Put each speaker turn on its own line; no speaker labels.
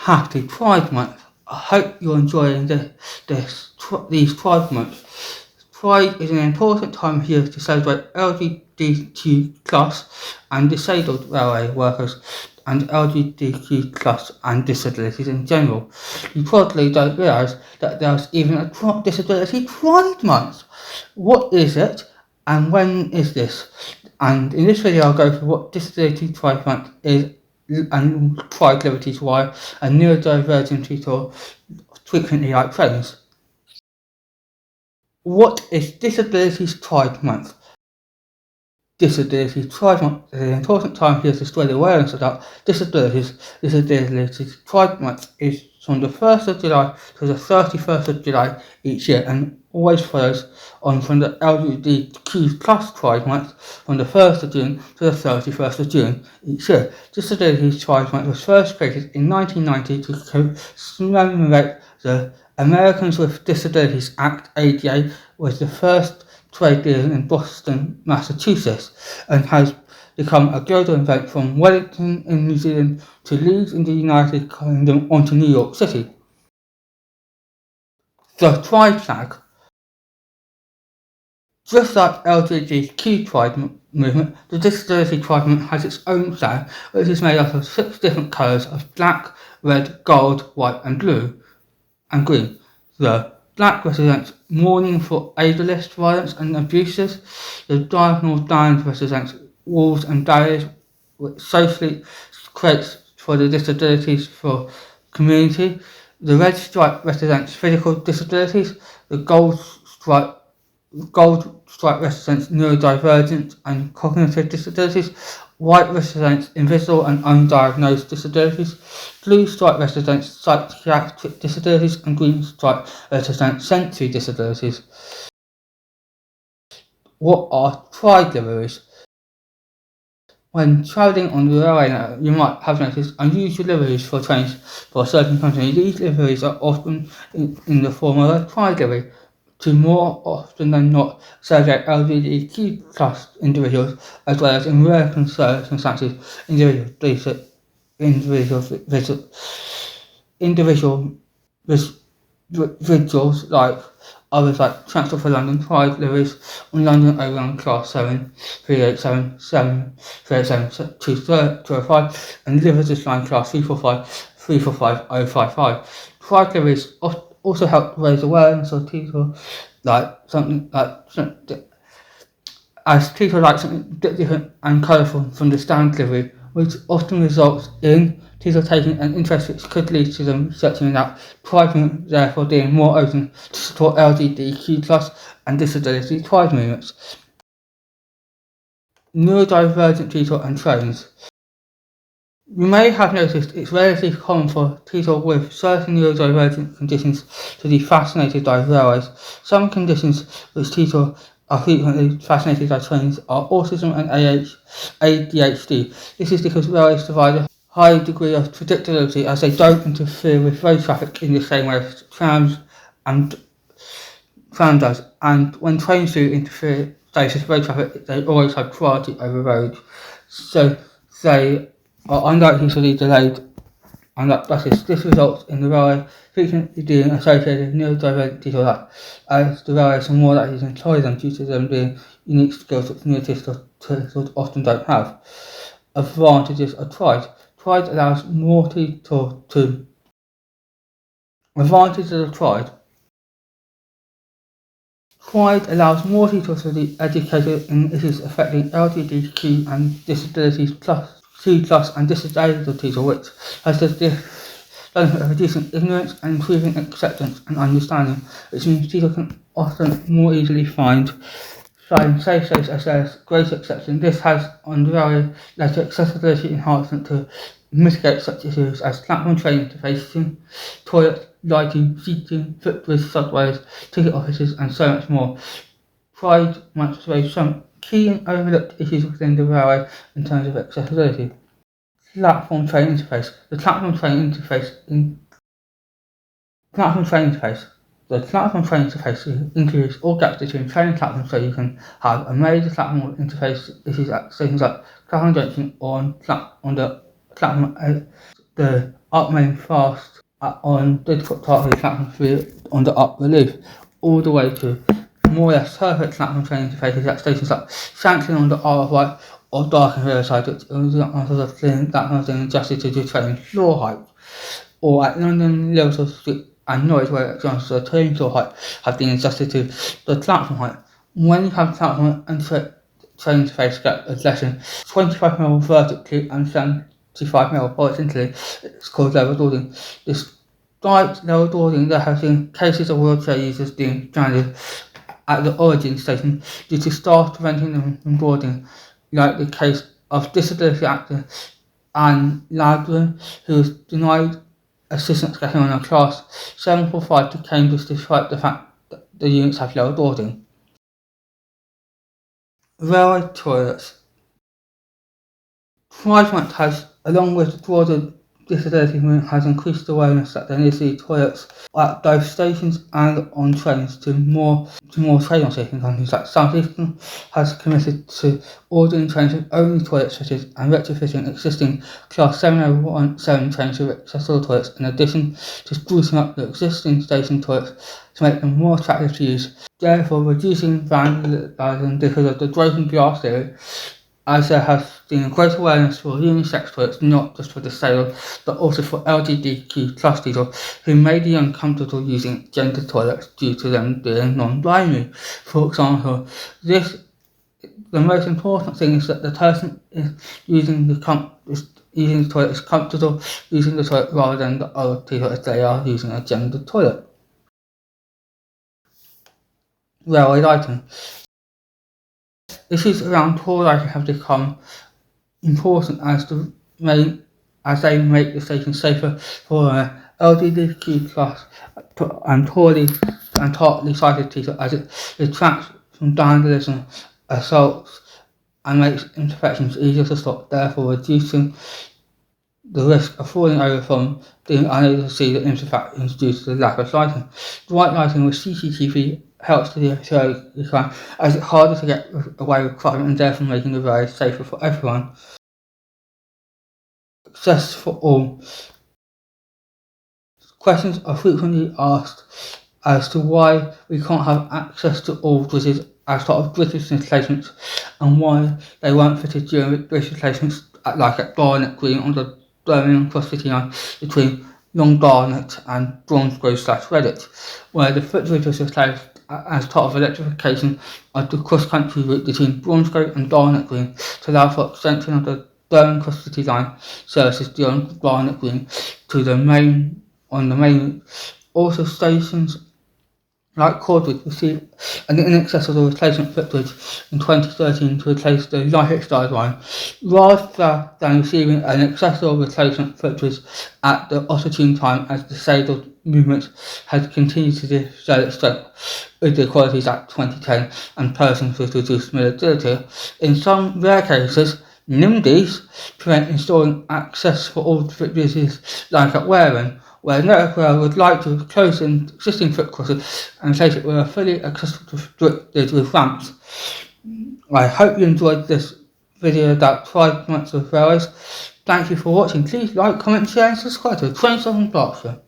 Happy Pride Month. I hope you're enjoying these Pride months. Pride is an important time of year to celebrate LGBTQ plus and disabled railway workers and LGBTQ plus and disabilities in general. You probably don't realise that there's even a Disability Pride Month. What is it and when is this? And in this video I'll go through what Disability Pride Month is and Pride Liberties why a neurodivergent people frequently like trains. What is Disabilities Pride Month? Disabilities Pride Month is an important time here to spread awareness about disabilities. Disabilities Pride Month is from the 1st of July to the 31st of July each year and always follows on from the LGBTQ plus Pride Month from the 1st of June to the 31st of June each year. Disabilities Pride Month was first created in 1990 to commemorate the Americans with Disabilities Act. ADA was the first trade deal in Boston, Massachusetts, and has become a global event from Wellington in New Zealand to Leeds in the United Kingdom onto New York City. The Pride flag. Just like LGBTQ Pride movement, the Disability Pride movement has its own flag, which is made up of 6 different colours of black, red, gold, white and blue and green. The black represents mourning for ableist violence and abuses. The diagonal line represents walls and barriers which socially creates for the disabilities for community. The red stripe represents physical disabilities. The gold stripe represents neurodivergent and cognitive disabilities. White represents invisible and undiagnosed disabilities. Blue stripe represents psychiatric disabilities and green stripe represents sensory disabilities. What are Pride liveries? When travelling on the railway network, you might have noticed unusual liveries for trains for a certain company. These liveries are often in the form of a Pride livery, to more often than not celebrate LGBTQ plus individuals, as well as in rare circumstances individuals like others like Transport for London Pride liveries on London Overground Class 7, 387, 387, 205 and Liverpool Line Class 345, 345, 055. Pride liveries also help raise awareness of people like something different and colourful from the standard livery, which often results in people taking an interest which could lead to them searching it out. Pride movement therefore being more open to support LGBTQ plus and disability pride movements. Neurodivergent people and trains. You may have noticed it's relatively common for people with certain neurodivergent conditions to be fascinated by railways. Some conditions which people are frequently fascinated by trains are autism and ADHD. This is because railways provide a high degree of predictability as they don't interfere with road traffic in the same way as tram does, and when trains do interfere with road traffic, they always have priority over road, so they are unlikely to be delayed on that basis. This results in the railway frequently being associated with neurodivergent people as the railways are more likely to employ them due to them being unique skills which neurotypical often don't have. Advantages of Pride. Pride allows more people to... Advantages of Pride. Pride allows more people to be educated in issues affecting LGBTQ and disabilities plus and disabled people, which has the benefit of reducing ignorance and improving acceptance and understanding, which means people can often more easily find safe space as well as greater acceptance. This has on the railway led to accessibility enhancement to mitigate such issues as platform train interfacing, toilet, lighting, seating, footbridge, subways, ticket offices and so much more. Pride must raise some key and overlooked issues within the railway in terms of accessibility. Platform train interface. The platform train interface includes all gaps between train and platform, so you can have a major platform interface issues at stations like Clapham Junction or on the platform. The up main fast on difficult part of the platform 3 on the up relief, all the way to more or less perfect platform training interfaces at stations like Shanklin on the R right or Dark and Riverside, which is the clean platforms being adjusted to the training floor height, or at London Liverpool Street and Norwich where the training floor height have been adjusted to the platform height. When you have platform and training interface gap of less than 25mm vertically and 75mm horizontally, it's called level dawdling. Despite level dawdling, there have been cases of wheelchair users being stranded at the origin station due to staff preventing them from boarding, like the case of disability actor Anne Ladron, who was denied assistance getting on a class 745 to Cambridge despite the fact that the units have lower boarding. Railway toilets. Private has, along with the broader disability movement, has increased awareness that there needs to be toilets at both stations and on trains to more train stations. Countries like South Eastern has committed to ordering trains with only toilets fitted and retrofitting existing Class 7017 trains with accessible toilets, in addition to sprucing up the existing station toilets to make them more attractive to use, therefore reducing vandalism because of the broken glass theory, as there has been great awareness for unisex toilets, not just for disabled, but also for LGBTQ plus people who may be uncomfortable using gender toilets due to them being non-binary. For example, the most important thing is that the person is using the toilet is comfortable using the toilet rather than the other people if they are using a gender toilet. Railway lighting. Issues around poor lighting have become important as they make the station safer for LGBTQ plus and partly sighted people, as it detracts from vandalism, assaults, and makes imperfections easier to stop, therefore reducing the risk of falling over from being unable to see the imperfections due to the lack of lighting. Bright lighting with CCTV helps to deter the crime, as it's harder to get away with crime and therefore making the road safer for everyone. Access for all. Questions are frequently asked as to why we can't have access to all bridges as part of British replacements and why they weren't fitted during British replacements, like at Barnet Green on the Birmingham Cross City line between Long Barnet and Bromsgrove/Redditch, where the footbridge was replaced as part of electrification of the cross-country route between Bromsgrove and Barnet Green to allow for extension of the Birmingham Cross City line services beyond Barnet Green to the main route. Also, stations like Cordwood received an in excess of the replacement footbridge in 2013 to replace the Liechtenstein line, rather than receiving an accessible replacement footbridge at the opportune time, as disabled movements had continued to show its strength with the Equalities Act 2010 and persons with reduced mobility. In some rare cases, NIMBYs prevent installing access for all footbridges, like at Wareham, where Network Rail would like to close an existing footcrossing and replace it with a fully accessible bridge with ramps. I hope you enjoyed this video about 5 months of railways. Thank you for watching. Please like, comment, share and subscribe to Trains on Berkshire.